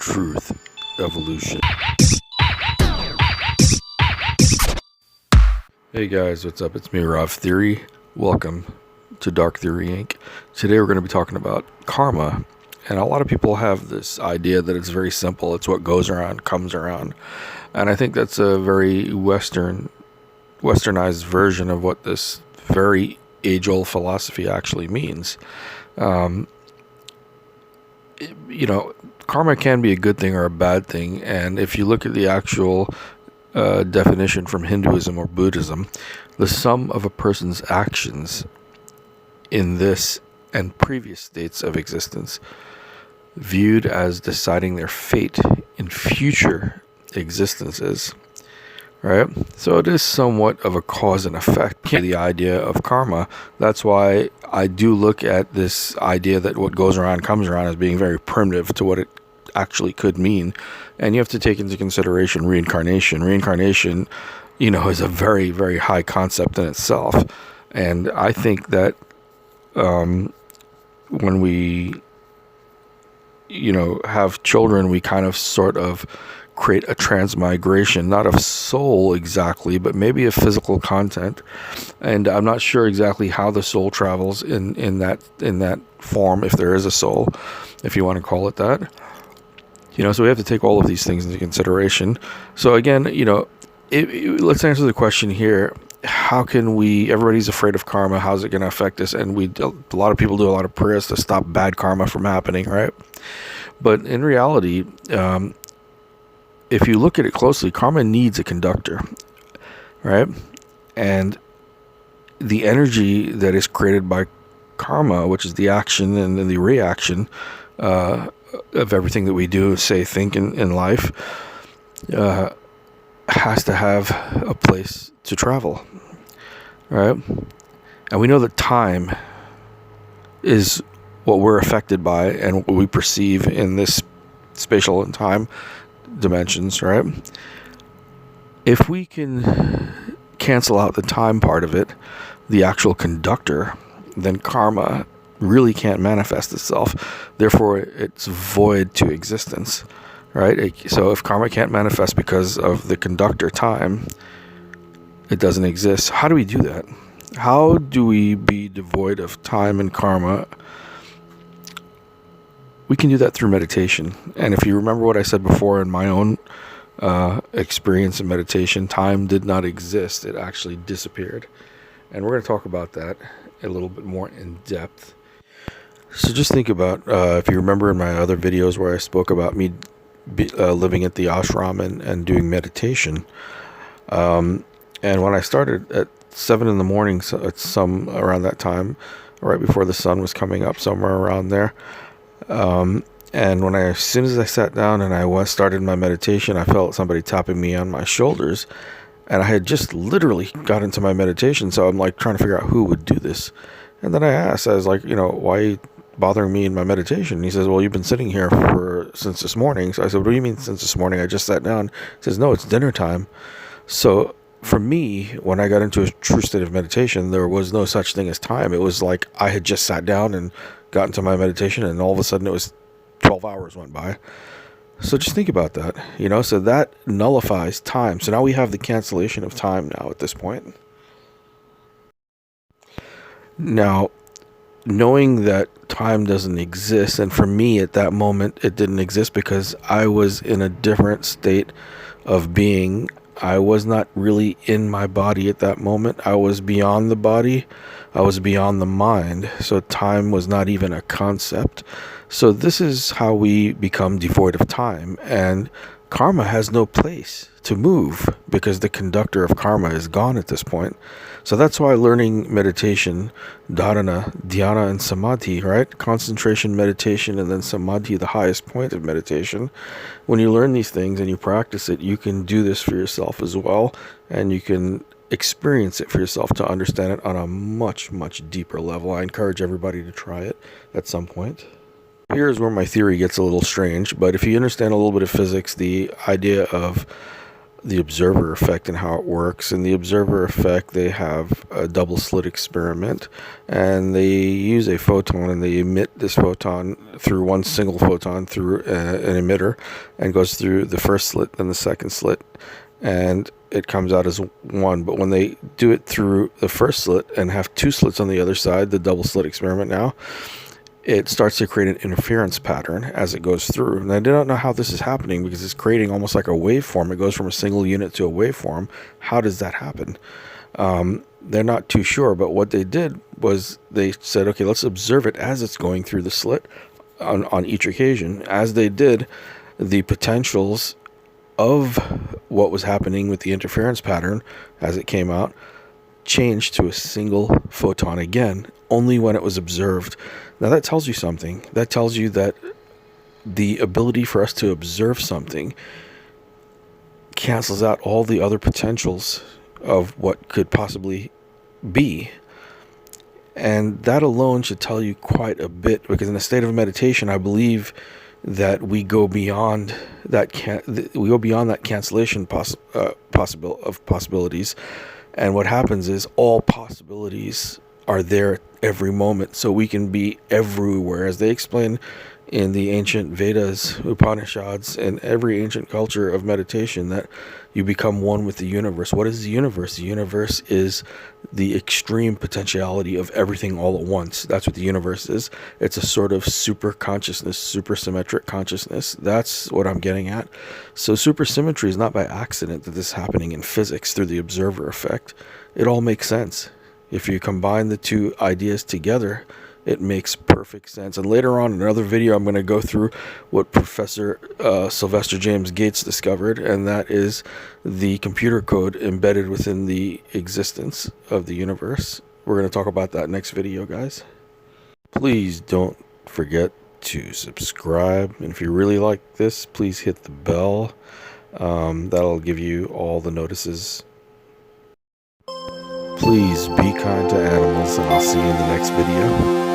Truth, evolution. Hey guys, what's up? It's me, Rav Theory. Welcome to Dark Theory Inc. Today we're going to be talking about karma. And a lot of people have this idea that it's very simple. It's what goes around, comes around. And I think that's a very westernized version of what this very age-old philosophy actually means. Karma can be a good thing or a bad thing. And if you look at the actual definition from Hinduism or Buddhism, the sum of a person's actions in this and previous states of existence, viewed as deciding their fate in future existences, right? So it is somewhat of a cause and effect, the idea of karma. That's why I do look at this idea that what goes around comes around as being very primitive to what it actually could mean. And you have to take into consideration reincarnation. Reincarnation, is a very, very high concept in itself. And I think that when we have children, we kind of sort of create a transmigration, not of soul exactly, but maybe of physical content. And I'm not sure exactly how the soul travels in that form, if there is a soul, if you want to call it that. So we have to take all of these things into consideration. So again, let's answer the question here. How can everybody's afraid of karma. How's it going to affect us? And a lot of people do a lot of prayers to stop bad karma from happening, right? But in reality, if you look at it closely, karma needs a conductor, right? And the energy that is created by karma, which is the action and then the reaction of everything that we do, say, think in life, has to have a place to travel, right? And we know that time is what we're affected by and what we perceive in this spatial and time dimensions, right? If we can cancel out the time part of it, the actual conductor, then karma really can't manifest itself. Therefore, it's void to existence, right? So if karma can't manifest because of the conductor time, it doesn't exist. How do we do that? How do we be devoid of time and karma? We can do that through meditation. And if you remember what I said before in my own experience in meditation, time did not exist. It actually disappeared. And we're going to talk about that a little bit more in depth. So just think about, if you remember in my other videos where I spoke about me living at the ashram and doing meditation. And when I started at 7 in the morning, so it's some around that time, right before the sun was coming up, somewhere around there. And as soon as I sat down and I started my meditation, I felt somebody tapping me on my shoulders. And I had just literally got into my meditation. So I'm like trying to figure out who would do this. And then I was like, why are you bothering me in my meditation? And he says, well, you've been sitting here since this morning. So I said, what do you mean since this morning? I just sat down. He says, no, it's dinner time. So for me, when I got into a true state of meditation, there was no such thing as time. It was like I had just sat down and got into my meditation, and all of a sudden it was 12 hours went by. So just think about that, so that nullifies time. So now we have the cancellation of time now at this point. Now, knowing that time doesn't exist, and for me at that moment, it didn't exist because I was in a different state of being. I was not really in my body at that moment. I was beyond the body. I was beyond the mind. So time was not even a concept. So this is how we become devoid of time. And karma has no place to move because the conductor of karma is gone at this point. So that's why learning meditation, dharana, dhyana, and samadhi, right? Concentration, meditation, and then samadhi, the highest point of meditation. When you learn these things and you practice it, you can do this for yourself as well. And you can experience it for yourself to understand it on a much, much deeper level. I encourage everybody to try it at some point. Here's where my theory gets a little strange, but if you understand a little bit of physics, the idea of the observer effect and how it works. In the observer effect, they have a double slit experiment, and they use a photon, and they emit this photon through one single photon through an emitter, and goes through the first slit, then the second slit, and it comes out as one. But when they do it through the first slit and have two slits on the other side, the double slit experiment now, it starts to create an interference pattern as it goes through. And I do not know how this is happening, because it's creating almost like a waveform. It goes from a single unit to a waveform. How does that happen? They're not too sure, but what they did was they said, okay, let's observe it as it's going through the slit on each occasion. As they did, the potentials of what was happening with the interference pattern as it came out changed to a single photon again, only when it was observed. Now that tells you something. That tells you that the ability for us to observe something cancels out all the other potentials of what could possibly be. And that alone should tell you quite a bit, because in a state of meditation, I believe that we go beyond that cancellation possibilities. And what happens is all possibilities are there every moment, so we can be everywhere. As they explain in the ancient Vedas, Upanishads, and every ancient culture of meditation, that you become one with the universe. What is the universe? The universe is the extreme potentiality of everything all at once. That's what the universe is. It's a sort of super consciousness, supersymmetric consciousness. That's what I'm getting at. So supersymmetry is not by accident that this is happening in physics through the observer effect. It all makes sense. If you combine the two ideas together, it makes perfect sense. And later on in another video, I'm going to go through what Professor Sylvester James Gates discovered, and that is the computer code embedded within the existence of the universe. We're going to talk about that next video, guys. Please don't forget to subscribe. And if you really like this, please hit the bell. That'll give you all the notices. Please be kind to animals, and I'll see you in the next video.